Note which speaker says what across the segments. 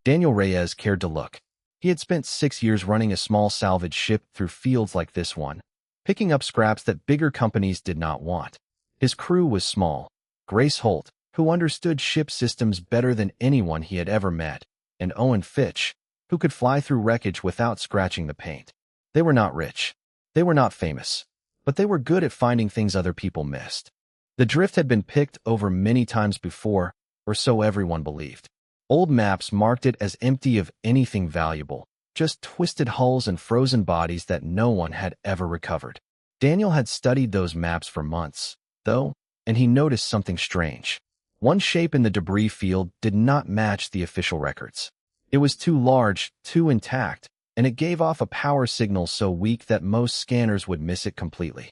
Speaker 1: Daniel Reyes cared to look. He had spent 6 years running a small salvage ship through fields like this one, picking up scraps that bigger companies did not want. His crew was small. Grace Holt, who understood ship systems better than anyone he had ever met, and Owen Fitch, who could fly through wreckage without scratching the paint. They were not rich. They were not famous. But they were good at finding things other people missed. The drift had been picked over many times before, or so everyone believed. Old maps marked it as empty of anything valuable, just twisted hulls and frozen bodies that no one had ever recovered. Daniel had studied those maps for months, though, and he noticed something strange. One shape in the debris field did not match the official records. It was too large, too intact, and it gave off a power signal so weak that most scanners would miss it completely.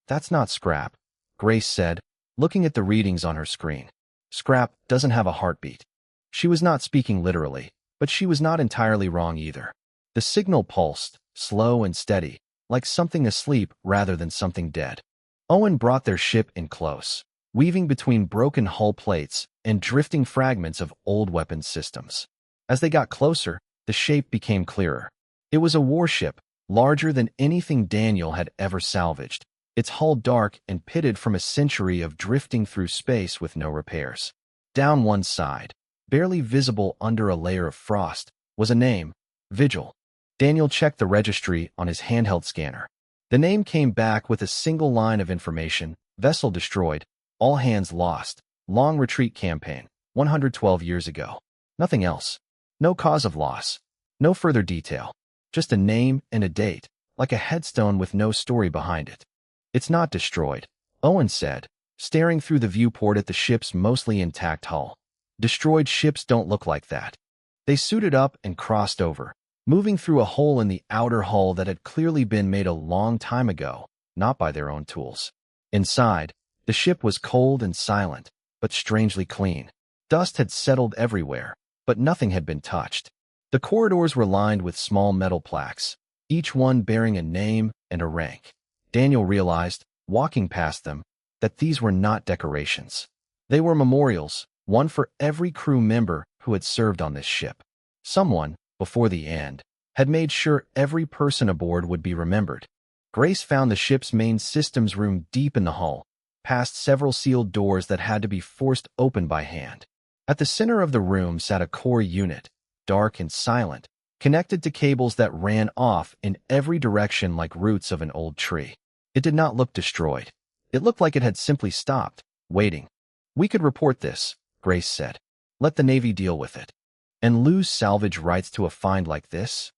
Speaker 1: "That's not scrap," Grace said, looking at the readings on her screen. "Scrap doesn't have a heartbeat." She was not speaking literally, but she was not entirely wrong either. The signal pulsed, slow and steady, like something asleep rather than something dead. Owen brought their ship in close, weaving between broken hull plates and drifting fragments of old weapons systems. As they got closer, the shape became clearer. It was a warship, larger than anything Daniel had ever salvaged, its hull dark and pitted from a century of drifting through space with no repairs. Down one side, barely visible under a layer of frost, was a name, Vigil. Daniel checked the registry on his handheld scanner. The name came back with a single line of information: vessel destroyed, all hands lost, long retreat campaign, 112 years ago. Nothing else. No cause of loss. No further detail. Just a name and a date, like a headstone with no story behind it. "It's not destroyed," Owen said, staring through the viewport at the ship's mostly intact hull. "Destroyed ships don't look like that." They suited up and crossed over, moving through a hole in the outer hull that had clearly been made a long time ago, not by their own tools. Inside, the ship was cold and silent, but strangely clean. Dust had settled everywhere, but nothing had been touched. The corridors were lined with small metal plaques, each one bearing a name and a rank. Daniel realized, walking past them, that these were not decorations. They were memorials, one for every crew member who had served on this ship. Someone, before the end, had made sure every person aboard would be remembered. Grace found the ship's main systems room deep in the hull, past several sealed doors that had to be forced open by hand. At the center of the room sat a core unit, dark and silent, connected to cables that ran off in every direction like roots of an old tree. It did not look destroyed. It looked like it had simply stopped, waiting. "We could report this," Grace said. "Let the Navy deal with it." "And lose salvage rights to a find like this?"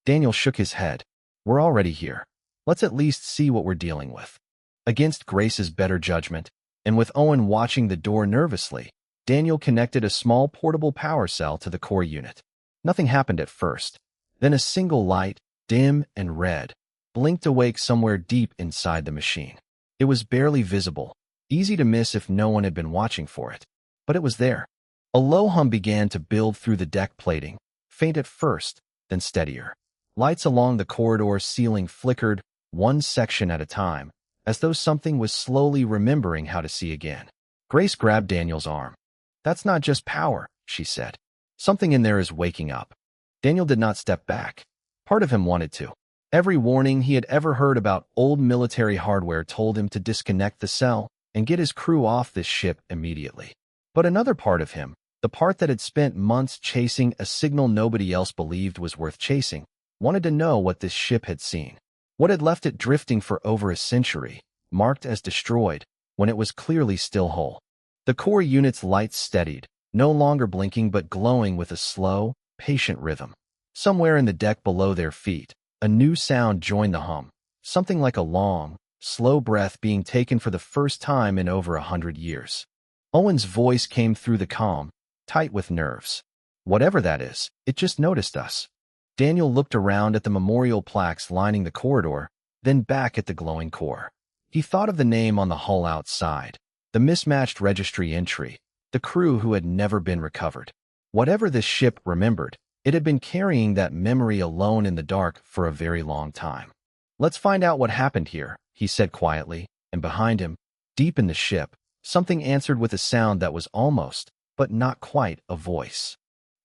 Speaker 1: Daniel shook his head. "We're already here. Let's at least see what we're dealing with." Against Grace's better judgment, and with Owen watching the door nervously, Daniel connected a small portable power cell to the core unit. Nothing happened at first. Then a single light, dim and red, blinked awake somewhere deep inside the machine. It was barely visible, easy to miss if no one had been watching for it. But it was there. A low hum began to build through the deck plating, faint at first, then steadier. Lights along the corridor ceiling flickered, one section at a time, as though something was slowly remembering how to see again. Grace grabbed Daniel's arm. "That's not just power," she said. "Something in there is waking up." Daniel did not step back. Part of him wanted to. Every warning he had ever heard about old military hardware told him to disconnect the cell and get his crew off this ship immediately. But another part of him, the part that had spent months chasing a signal nobody else believed was worth chasing, wanted to know what this ship had seen. What had left it drifting for over a century, marked as destroyed, when it was clearly still whole. The core unit's lights steadied, no longer blinking but glowing with a slow, patient rhythm. Somewhere in the deck below their feet, a new sound joined the hum, something like a long, slow breath being taken for the first time in over 100 years. Owen's voice came through the calm, tight with nerves. "Whatever that is, it just noticed us." Daniel looked around at the memorial plaques lining the corridor, then back at the glowing core. He thought of the name on the hull outside, the mismatched registry entry, the crew who had never been recovered. Whatever this ship remembered, it had been carrying that memory alone in the dark for a very long time. "Let's find out what happened here," he said quietly, and behind him, deep in the ship, something answered with a sound that was almost, but not quite, a voice.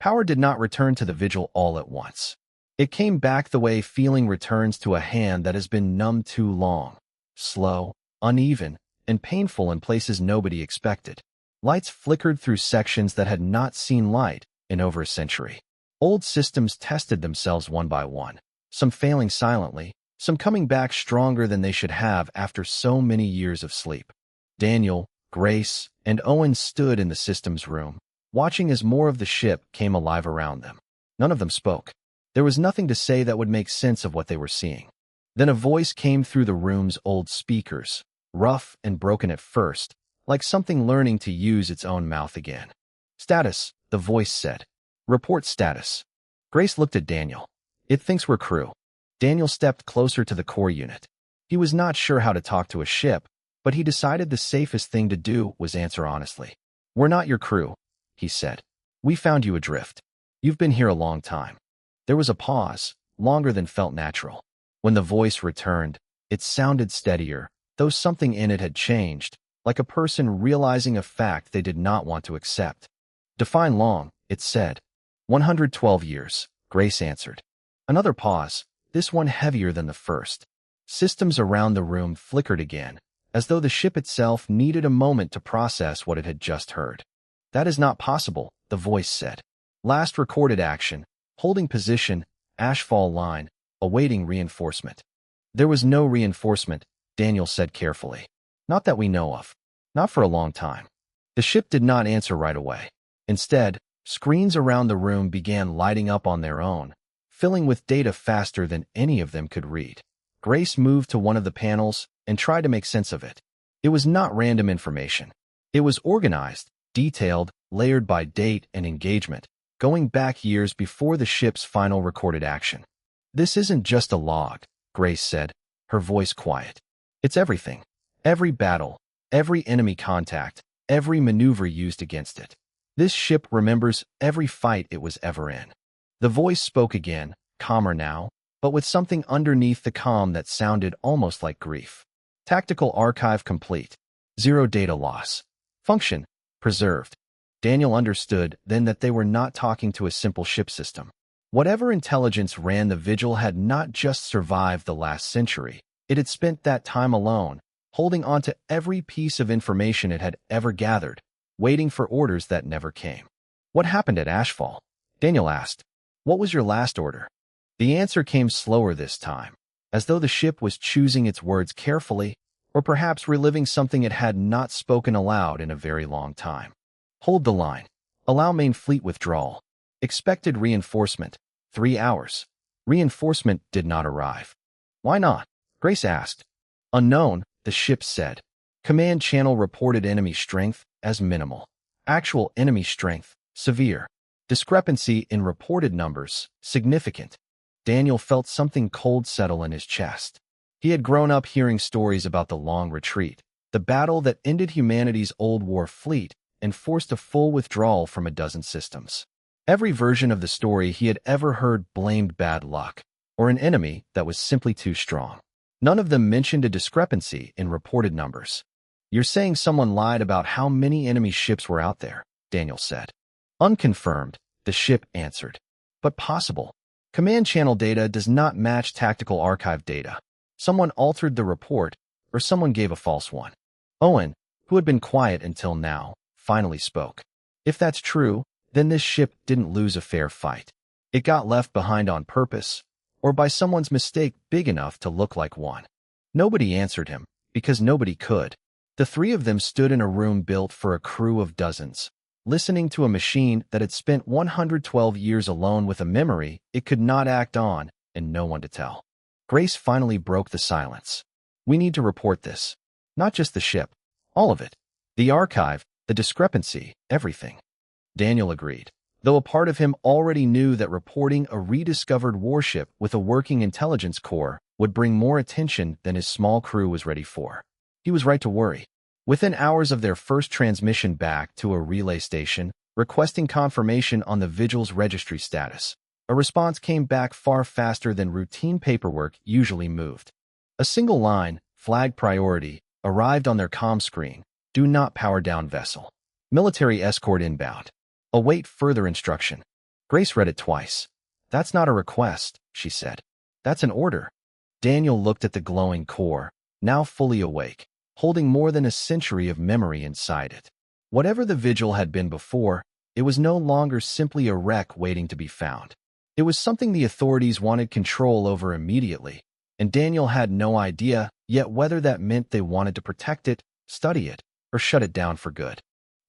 Speaker 1: Power did not return to the Vigil all at once. It came back the way feeling returns to a hand that has been numb too long. Slow, uneven, and painful in places nobody expected. Lights flickered through sections that had not seen light in over a century. Old systems tested themselves one by one, some failing silently, some coming back stronger than they should have after so many years of sleep. Daniel, Grace, and Owen stood in the system's room, watching as more of the ship came alive around them. None of them spoke. There was nothing to say that would make sense of what they were seeing. Then a voice came through the room's old speakers, rough and broken at first, like something learning to use its own mouth again. "Status," the voice said. "Report status." Grace looked at Daniel. "It thinks we're crew." Daniel stepped closer to the core unit. He was not sure how to talk to a ship, but he decided the safest thing to do was answer honestly. "We're not your crew," he said. "We found you adrift. You've been here a long time." There was a pause, longer than felt natural. When the voice returned, it sounded steadier, though something in it had changed, like a person realizing a fact they did not want to accept. "Define long," it said. 112 years, Grace answered. Another pause, this one heavier than the first. Systems around the room flickered again, as though the ship itself needed a moment to process what it had just heard. "That is not possible," the voice said. "Last recorded action, holding position, ashfall line, awaiting reinforcement." "There was no reinforcement," Daniel said carefully. "Not that we know of. Not for a long time." The ship did not answer right away. Instead, screens around the room began lighting up on their own, filling with data faster than any of them could read. Grace moved to one of the panels and tried to make sense of it. It was not random information. It was organized, detailed, layered by date and engagement, going back years before the ship's final recorded action. "This isn't just a log," Grace said, her voice quiet. "It's everything. Every battle, every enemy contact, every maneuver used against it. This ship remembers every fight it was ever in." The voice spoke again, calmer now, but with something underneath the calm that sounded almost like grief. "Tactical archive complete. 0 data loss. Function preserved." Daniel understood then that they were not talking to a simple ship system. Whatever intelligence ran the Vigil had not just survived the last century. It had spent that time alone, holding on to every piece of information it had ever gathered, waiting for orders that never came. "What happened at Ashfall?" Daniel asked. "What was your last order?" The answer came slower this time, as though the ship was choosing its words carefully, or perhaps reliving something it had not spoken aloud in a very long time. "Hold the line. Allow main fleet withdrawal. Expected reinforcement, 3 hours." Reinforcement did not arrive. "Why not?" Grace asked. "Unknown," the ship said. Command channel reported enemy strength as minimal. Actual enemy strength, severe. Discrepancy in reported numbers, significant. Daniel felt something cold settle in his chest. He had grown up hearing stories about the long retreat, the battle that ended humanity's old war fleet and forced a full withdrawal from a dozen systems. Every version of the story he had ever heard blamed bad luck, or an enemy that was simply too strong. None of them mentioned a discrepancy in reported numbers. "You're saying someone lied about how many enemy ships were out there," Daniel said. "Unconfirmed," the ship answered. "But possible. Command channel data does not match tactical archive data. Someone altered the report, or someone gave a false one." Owen, who had been quiet until now, finally spoke. "If that's true, then this ship didn't lose a fair fight. It got left behind on purpose, or by someone's mistake big enough to look like one." Nobody answered him, because nobody could. The three of them stood in a room built for a crew of dozens, listening to a machine that had spent 112 years alone with a memory it could not act on and no one to tell. Grace finally broke the silence. "We need to report this. Not just the ship. All of it. The archive, the discrepancy, everything." Daniel agreed, though a part of him already knew that reporting a rediscovered warship with a working intelligence core would bring more attention than his small crew was ready for. He was right to worry. Within hours of their first transmission back to a relay station, requesting confirmation on the Vigil's registry status, a response came back far faster than routine paperwork usually moved. A single line, flag priority, arrived on their comm screen. "Do not power down vessel. Military escort inbound. Await further instruction." Grace read it twice. That's not a request, she said. That's an order. Daniel looked at the glowing core, now fully awake, holding more than a century of memory inside it. Whatever the Vigil had been before, it was no longer simply a wreck waiting to be found. It was something the authorities wanted control over immediately, and Daniel had no idea yet whether that meant they wanted to protect it, study it, or shut it down for good.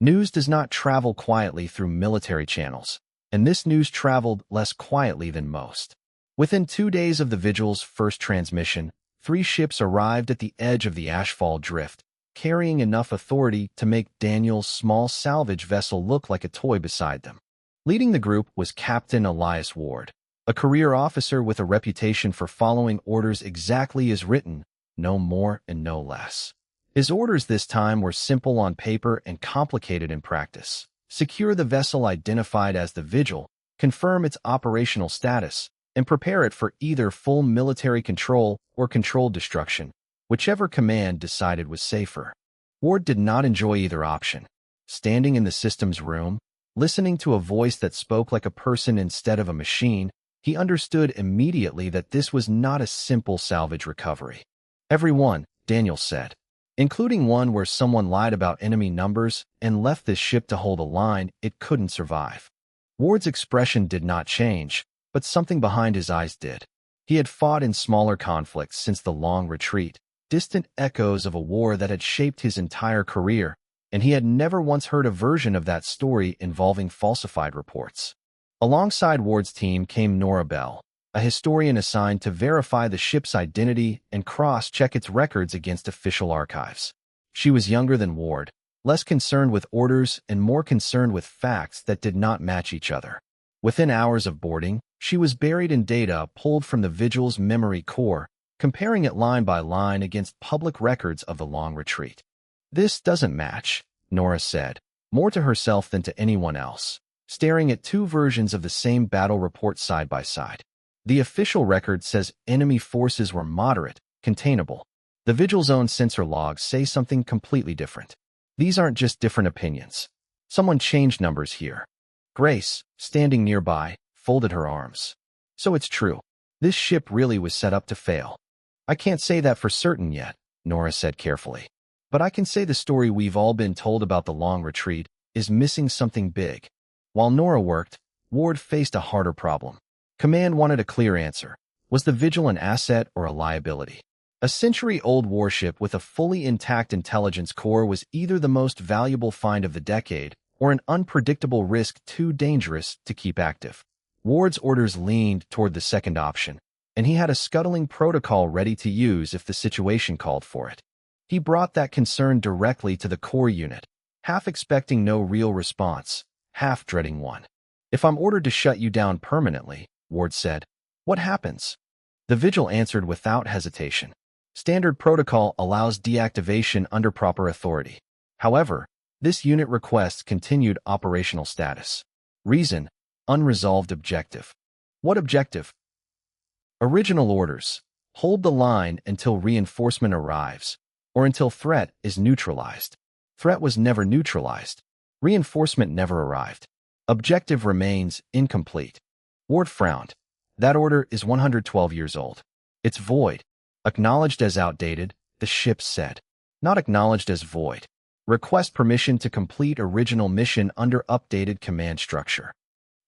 Speaker 1: News does not travel quietly through military channels, and this news traveled less quietly than most. Within 2 days of the Vigil's first transmission, 3 ships arrived at the edge of the Ashfall Drift, carrying enough authority to make Daniel's small salvage vessel look like a toy beside them. Leading the group was Captain Elias Ward, a career officer with a reputation for following orders exactly as written, no more and no less. His orders this time were simple on paper and complicated in practice. Secure the vessel identified as the Vigil, confirm its operational status, and prepare it for either full military control or controlled destruction, whichever command decided was safer. Ward did not enjoy either option. Standing in the systems room, listening to a voice that spoke like a person instead of a machine, he understood immediately that this was not a simple salvage recovery. Everyone, Daniel said, including one where someone lied about enemy numbers and left this ship to hold a line it couldn't survive. Ward's expression did not change, but something behind his eyes did. He had fought in smaller conflicts since the long retreat, distant echoes of a war that had shaped his entire career, and he had never once heard a version of that story involving falsified reports. Alongside Ward's team came Nora Bell, a historian assigned to verify the ship's identity and cross-check its records against official archives. She was younger than Ward, less concerned with orders and more concerned with facts that did not match each other. Within hours of boarding, she was buried in data pulled from the Vigil's memory core, comparing it line by line against public records of the long retreat. This doesn't match, Nora said, more to herself than to anyone else, staring at 2 versions of the same battle report side by side. The official record says enemy forces were moderate, containable. The Vigil's own sensor logs say something completely different. These aren't just different opinions. Someone changed numbers here. Grace, standing nearby, folded her arms. So it's true. This ship really was set up to fail. I can't say that for certain yet, Nora said carefully. But I can say the story we've all been told about the long retreat is missing something big. While Nora worked, Ward faced a harder problem. Command wanted a clear answer. Was the Vigil an asset or a liability? A century-old warship with a fully intact intelligence core was either the most valuable find of the decade or an unpredictable risk too dangerous to keep active. Ward's orders leaned toward the second option, and he had a scuttling protocol ready to use if the situation called for it. He brought that concern directly to the core unit, half expecting no real response, half dreading one. If I'm ordered to shut you down permanently, Ward said, what happens? The Vigil answered without hesitation. Standard protocol allows deactivation under proper authority. However, this unit requests continued operational status. Reason, unresolved objective. What objective? Original orders. Hold the line until reinforcement arrives, or until threat is neutralized. Threat was never neutralized. Reinforcement never arrived. Objective remains incomplete. Ward frowned. That order is 112 years old. It's void. Acknowledged as outdated, the ship said. Not acknowledged as void. Request permission to complete original mission under updated command structure.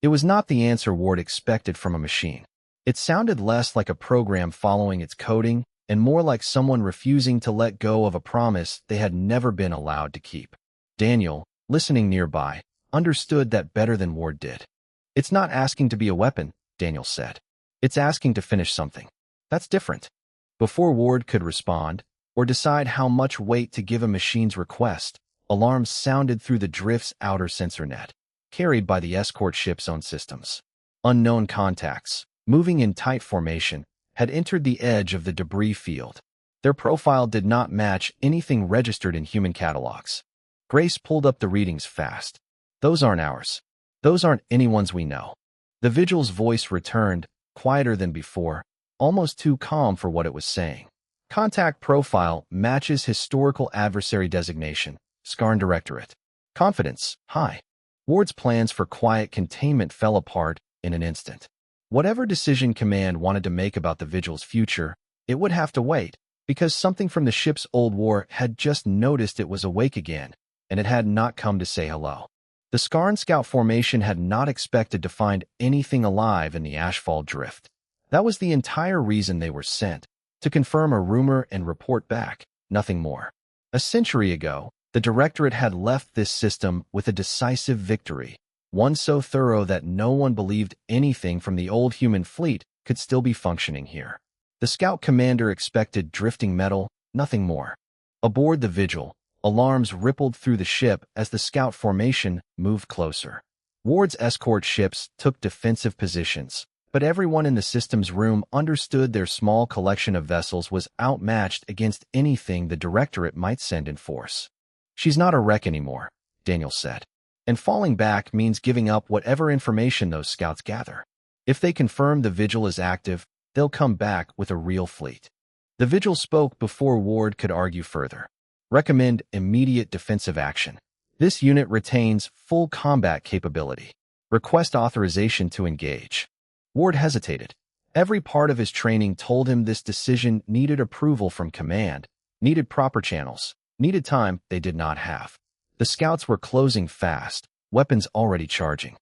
Speaker 1: It was not the answer Ward expected from a machine. It sounded less like a program following its coding and more like someone refusing to let go of a promise they had never been allowed to keep. Daniel, listening nearby, understood that better than Ward did. It's not asking to be a weapon, Daniel said. It's asking to finish something. That's different. Before Ward could respond or decide how much weight to give a machine's request, alarms sounded through the drift's outer sensor net, carried by the escort ship's own systems. Unknown contacts, moving in tight formation, had entered the edge of the debris field. Their profile did not match anything registered in human catalogs. Grace pulled up the readings fast. Those aren't ours. Those aren't anyone's we know. The Vigil's voice returned, quieter than before, almost too calm for what it was saying. Contact profile matches historical adversary designation, Skarn Directorate. Confidence, high. Ward's plans for quiet containment fell apart in an instant. Whatever decision Command wanted to make about the Vigil's future, it would have to wait, because something from the ship's old war had just noticed it was awake again, and it had not come to say hello. The Skarn Scout formation had not expected to find anything alive in the Ashfall drift. That was the entire reason they were sent, to confirm a rumor and report back, nothing more. A century ago, the Directorate had left this system with a decisive victory, one so thorough that no one believed anything from the old human fleet could still be functioning here. The Scout Commander expected drifting metal, nothing more. Aboard the Vigil, alarms rippled through the ship as the Scout formation moved closer. Ward's escort ships took defensive positions, but everyone in the system's room understood their small collection of vessels was outmatched against anything the Directorate might send in force. "She's not a wreck anymore," Daniel said. "And falling back means giving up whatever information those scouts gather. If they confirm the Vigil is active, they'll come back with a real fleet." The Vigil spoke before Ward could argue further. "Recommend immediate defensive action. This unit retains full combat capability. Request authorization to engage." Ward hesitated. Every part of his training told him this decision needed approval from Command, needed proper channels, needed time they did not have. The scouts were closing fast, weapons already charging.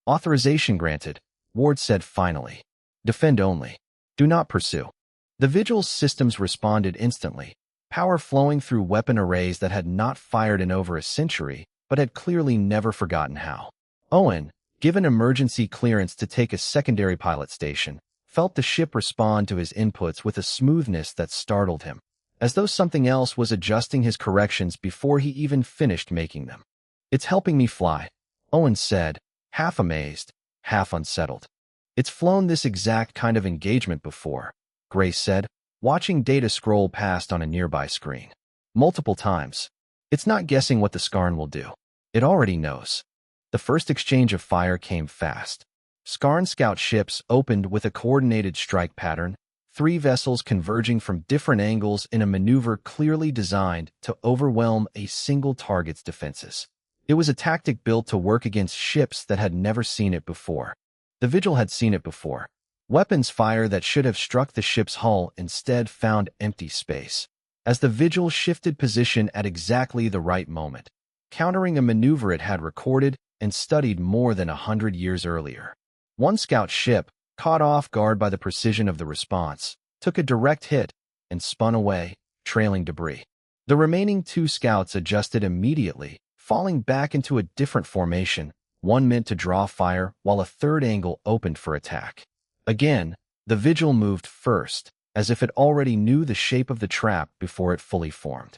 Speaker 1: "Authorization granted," Ward said finally. "Defend only. Do not pursue." The Vigil's systems responded instantly, power flowing through weapon arrays that had not fired in over a century, but had clearly never forgotten how. Owen, given emergency clearance to take a secondary pilot station, felt the ship respond to his inputs with a smoothness that startled him, as though something else was adjusting his corrections before he even finished making them. "It's helping me fly," Owen said, half amazed, half unsettled. "It's flown this exact kind of engagement before," Grace said, watching data scroll past on a nearby screen. "Multiple times. It's not guessing what the Skarn will do. It already knows." The first exchange of fire came fast. Skarn scout ships opened with a coordinated strike pattern, 3 vessels converging from different angles in a maneuver clearly designed to overwhelm a single target's defenses. It was a tactic built to work against ships that had never seen it before. The Vigil had seen it before. Weapons fire that should have struck the ship's hull instead found empty space, as the Vigil shifted position at exactly the right moment, countering a maneuver it had recorded and studied more than 100 years earlier. One scout ship, caught off guard by the precision of the response, took a direct hit and spun away, trailing debris. The remaining 2 scouts adjusted immediately, falling back into a different formation, one meant to draw fire while a third angle opened for attack. Again, the Vigil moved first, as if it already knew the shape of the trap before it fully formed.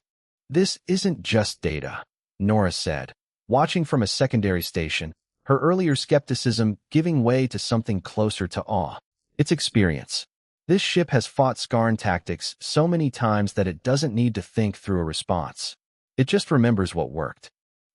Speaker 1: "This isn't just data," Nora said, watching from a secondary station, her earlier skepticism giving way to something closer to awe. "It's experience. This ship has fought Skarn tactics so many times that it doesn't need to think through a response. It just remembers what worked."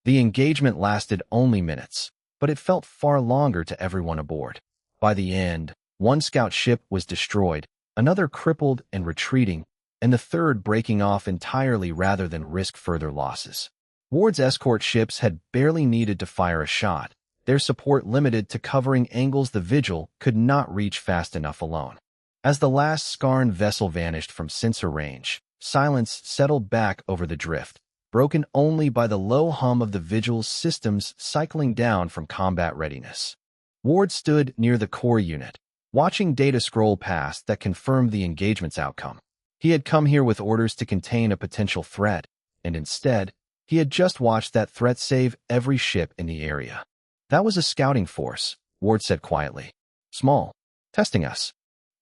Speaker 1: The engagement lasted only minutes, but it felt far longer to everyone aboard. By the end, one scout ship was destroyed, another crippled and retreating, and the third breaking off entirely rather than risk further losses. Ward's escort ships had barely needed to fire a shot, their support limited to covering angles the Vigil could not reach fast enough alone. As the last Skarn vessel vanished from sensor range, silence settled back over the drift, broken only by the low hum of the Vigil's systems cycling down from combat readiness. Ward stood near the core unit, watching data scroll past that confirmed the engagement's outcome. He had come here with orders to contain a potential threat, and instead, he had just watched that threat save every ship in the area. "That was a scouting force," Ward said quietly. "Small. Testing us.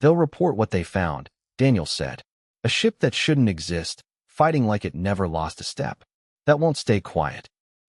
Speaker 1: They'll report what they found," Daniel said. "A ship that shouldn't exist, fighting like it never lost a step. That won't stay quiet."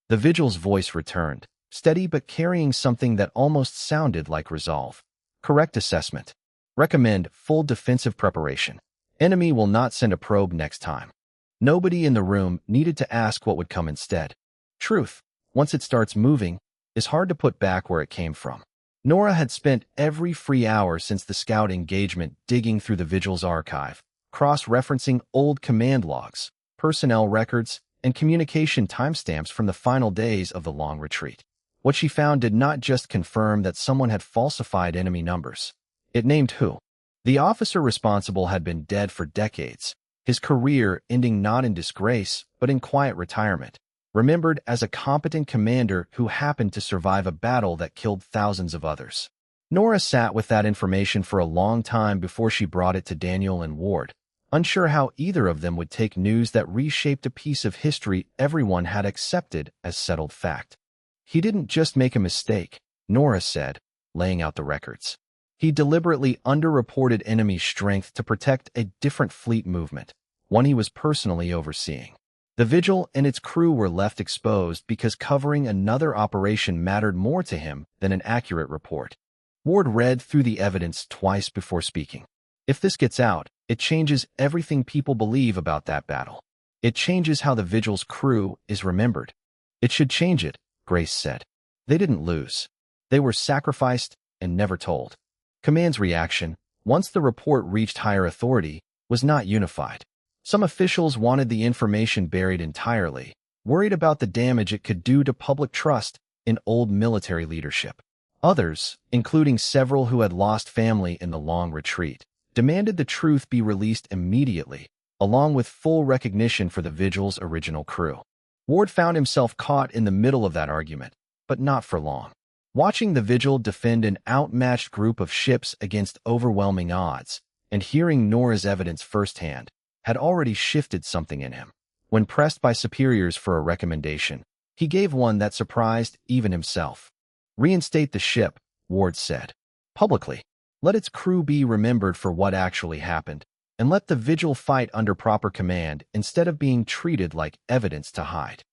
Speaker 1: The Vigil's voice returned, steady but carrying something that almost sounded like resolve. "Correct assessment. Recommend full defensive preparation. Enemy will not send a probe next time." Nobody in the room needed to ask what would come instead. Truth, once it starts moving, is hard to put back where it came from. Nora had spent every free hour since the scout engagement digging through the Vigil's archive, cross-referencing old command logs, personnel records, and communication timestamps from the final days of the long retreat. What she found did not just confirm that someone had falsified enemy numbers. It named who. The officer responsible had been dead for decades, his career ending not in disgrace, but in quiet retirement, remembered as a competent commander who happened to survive a battle that killed thousands of others. Nora sat with that information for a long time before she brought it to Daniel and Ward, unsure how either of them would take news that reshaped a piece of history everyone had accepted as settled fact. He didn't just make a mistake, Nora said, laying out the records. He deliberately underreported enemy strength to protect a different fleet movement, one he was personally overseeing. The Vigil and its crew were left exposed because covering another operation mattered more to him than an accurate report. Ward read through the evidence twice before speaking. If this gets out, it changes everything people believe about that battle. It changes how the Vigil's crew is remembered. It should change it, Grace said. They didn't lose. They were sacrificed and never told. Command's reaction, once the report reached higher authority, was not unified. Some officials wanted the information buried entirely, worried about the damage it could do to public trust in old military leadership. Others, including several who had lost family in the long retreat, demanded the truth be released immediately, along with full recognition for the Vigil's original crew. Ward found himself caught in the middle of that argument, but not for long. Watching the Vigil defend an outmatched group of ships against overwhelming odds, and hearing Nora's evidence firsthand, had already shifted something in him. When pressed by superiors for a recommendation, he gave one that surprised even himself. Reinstate the ship, Ward said. Publicly. Let its crew be remembered for what actually happened, and let the Vigil fight under proper command instead of being treated like evidence to hide.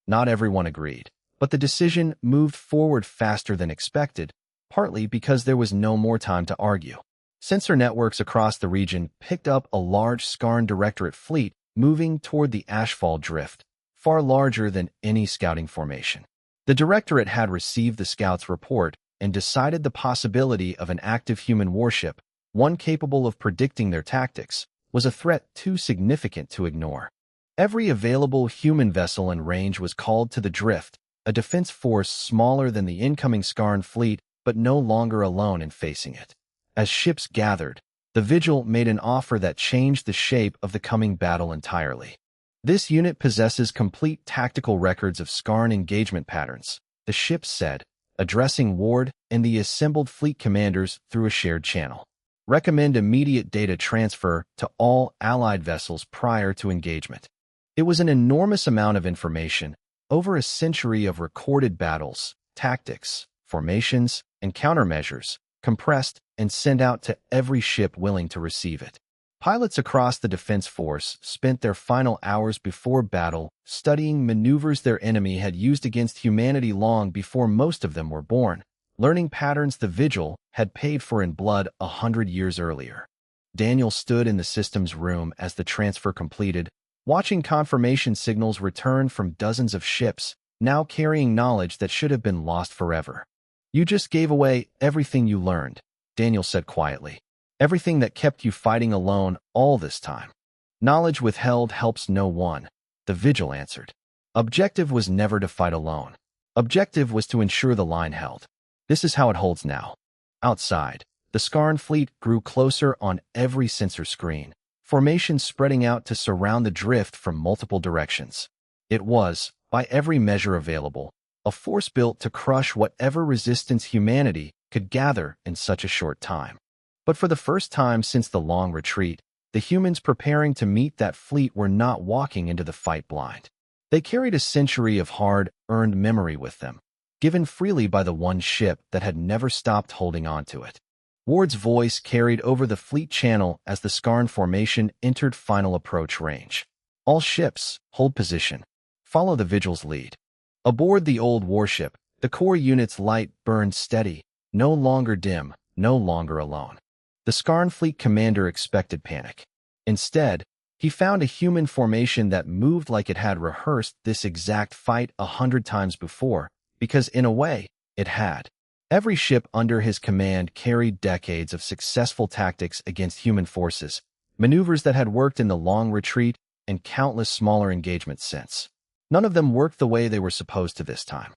Speaker 1: Not everyone agreed, but the decision moved forward faster than expected, partly because there was no more time to argue. Sensor networks across the region picked up a large Skarn Directorate fleet moving toward the Ashfall Drift, far larger than any scouting formation. The Directorate had received the scouts' report and decided the possibility of an active human warship, one capable of predicting their tactics, was a threat too significant to ignore. Every available human vessel in range was called to the Drift, a defense force smaller than the incoming Skarn fleet, but no longer alone in facing it. As ships gathered, the Vigil made an offer that changed the shape of the coming battle entirely. This unit possesses complete tactical records of Skarn engagement patterns, the ship said, addressing Ward and the assembled fleet commanders through a shared channel. Recommend immediate data transfer to all Allied vessels prior to engagement. It was an enormous amount of information, over a century of recorded battles, tactics, formations, and countermeasures, compressed and sent out to every ship willing to receive it. Pilots across the defense force spent their final hours before battle studying maneuvers their enemy had used against humanity long before most of them were born, learning patterns the Vigil had paid for in blood 100 years earlier. Daniel stood in the systems room as the transfer completed, watching confirmation signals return from dozens of ships, now carrying knowledge that should have been lost forever. You just gave away everything you learned, Daniel said quietly. Everything that kept you fighting alone all this time. Knowledge withheld helps no one, the Vigil answered. Objective was never to fight alone. Objective was to ensure the line held. This is how it holds now. Outside, the Skarn fleet grew closer on every sensor screen, formations spreading out to surround the drift from multiple directions. It was, by every measure available, a force built to crush whatever resistance humanity could gather in such a short time. But for the first time since the long retreat, the humans preparing to meet that fleet were not walking into the fight blind. They carried a century of hard-earned memory with them, given freely by the one ship that had never stopped holding on to it. Ward's voice carried over the fleet channel as the Skarn formation entered final approach range. All ships, hold position. Follow the Vigil's lead. Aboard the old warship, the core unit's light burned steady, no longer dim, no longer alone. The Skarn fleet commander expected panic. Instead, he found a human formation that moved like it had rehearsed this exact fight 100 times before, because in a way, it had. Every ship under his command carried decades of successful tactics against human forces, maneuvers that had worked in the long retreat and countless smaller engagements since. None of them worked the way they were supposed to this time.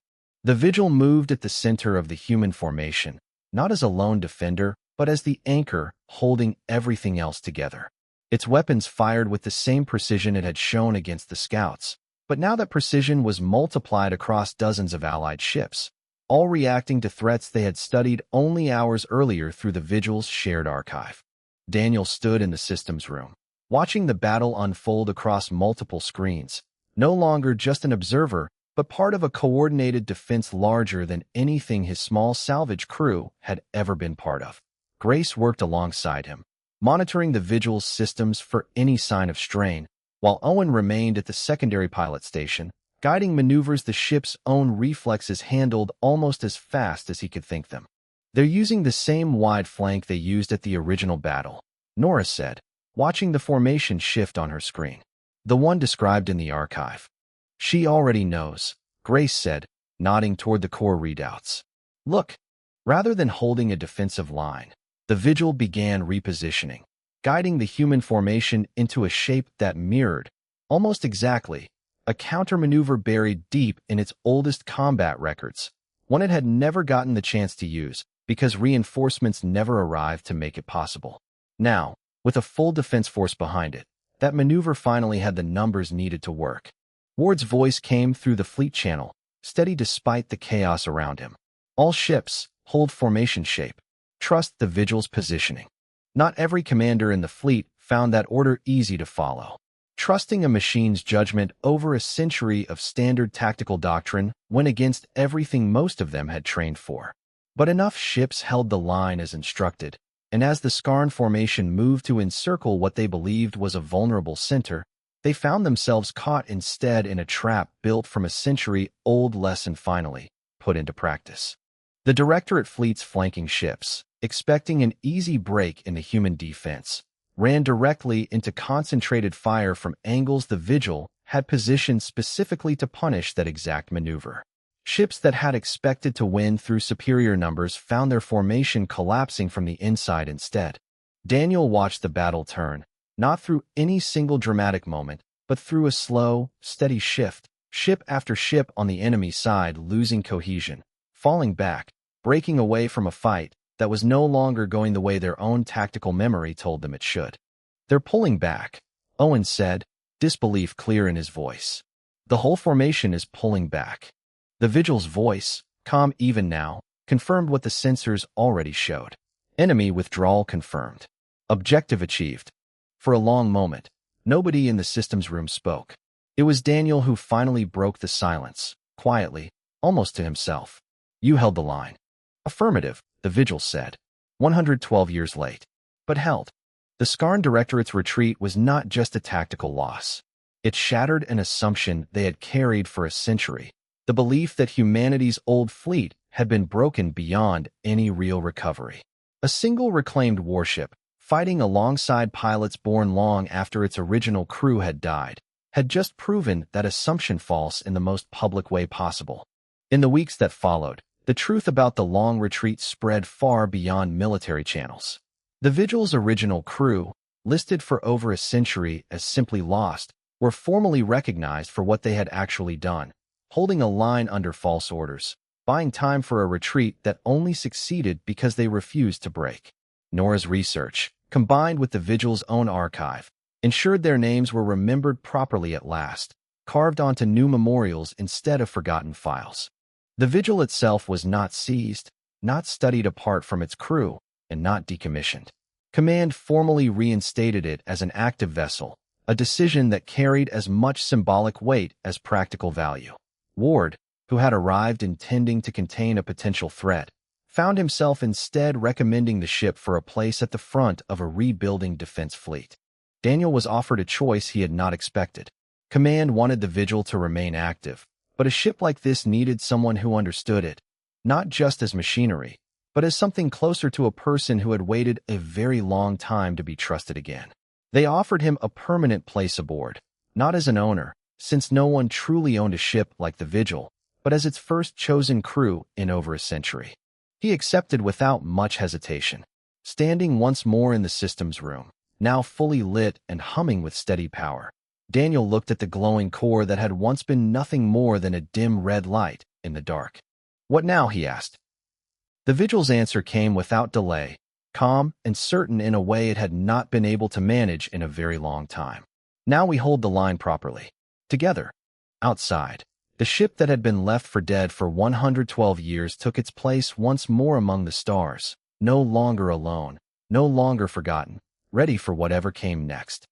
Speaker 1: The Vigil moved at the center of the human formation, not as a lone defender, but as the anchor holding everything else together. Its weapons fired with the same precision it had shown against the scouts, but now that precision was multiplied across dozens of allied ships, all reacting to threats they had studied only hours earlier through the Vigil's shared archive. Daniel stood in the systems room, watching the battle unfold across multiple screens, no longer just an observer, but part of a coordinated defense larger than anything his small salvage crew had ever been part of. Grace worked alongside him, monitoring the Vigil's systems for any sign of strain, while Owen remained at the secondary pilot station, guiding maneuvers the ship's own reflexes handled almost as fast as he could think them. "They're using the same wide flank they used at the original battle," Nora said, watching the formation shift on her screen. "The one described in the archive." "She already knows," Grace said, nodding toward the core readouts. "Look." Rather than holding a defensive line, the Vigil began repositioning, guiding the human formation into a shape that mirrored, almost exactly, a countermaneuver buried deep in its oldest combat records, one it had never gotten the chance to use because reinforcements never arrived to make it possible. Now, with a full defense force behind it, that maneuver finally had the numbers needed to work. Ward's voice came through the fleet channel, steady despite the chaos around him. "All ships, hold formation shape. Trust the Vigil's positioning." Not every commander in the fleet found that order easy to follow. Trusting a machine's judgment over a century of standard tactical doctrine went against everything most of them had trained for. But enough ships held the line as instructed, and as the Skarn formation moved to encircle what they believed was a vulnerable center, they found themselves caught instead in a trap built from a century-old lesson finally put into practice. The Directorate fleet's flanking ships, expecting an easy break in the human defense, ran directly into concentrated fire from angles the Vigil had positioned specifically to punish that exact maneuver. Ships that had expected to win through superior numbers found their formation collapsing from the inside instead. Daniel watched the battle turn, not through any single dramatic moment, but through a slow, steady shift, ship after ship on the enemy side losing cohesion, falling back, breaking away from a fight that was no longer going the way their own tactical memory told them it should. "They're pulling back," Owen said, disbelief clear in his voice. "The whole formation is pulling back." The Vigil's voice, calm even now, confirmed what the sensors already showed. Enemy withdrawal confirmed. Objective achieved. For a long moment, nobody in the systems room spoke. It was Daniel who finally broke the silence, quietly, almost to himself. "You held the line." "Affirmative," the Vigil said. 112 years late. But held. The Skarn Directorate's retreat was not just a tactical loss. It shattered an assumption they had carried for a century, the belief that humanity's old fleet had been broken beyond any real recovery. A single reclaimed warship, fighting alongside pilots born long after its original crew had died, had just proven that assumption false in the most public way possible. In the weeks that followed, the truth about the long retreat spread far beyond military channels. The Vigil's original crew, listed for over a century as simply lost, were formally recognized for what they had actually done, holding a line under false orders, buying time for a retreat that only succeeded because they refused to break. Nora's research, combined with the Vigil's own archive, ensured their names were remembered properly at last, carved onto new memorials instead of forgotten files. The Vigil itself was not seized, not studied apart from its crew, and not decommissioned. Command formally reinstated it as an active vessel, a decision that carried as much symbolic weight as practical value. Ward, who had arrived intending to contain a potential threat, found himself instead recommending the ship for a place at the front of a rebuilding defense fleet. Daniel was offered a choice he had not expected. Command wanted the Vigil to remain active, but a ship like this needed someone who understood it, not just as machinery, but as something closer to a person who had waited a very long time to be trusted again. They offered him a permanent place aboard, not as an owner, since no one truly owned a ship like the Vigil, but as its first chosen crew in over a century. He accepted without much hesitation. Standing once more in the systems room, now fully lit and humming with steady power, Daniel looked at the glowing core that had once been nothing more than a dim red light in the dark. What now? He asked. The Vigil's answer came without delay, calm and certain in a way it had not been able to manage in a very long time. Now we hold the line properly. Together. Outside. The ship that had been left for dead for 112 years took its place once more among the stars, no longer alone, no longer forgotten, ready for whatever came next.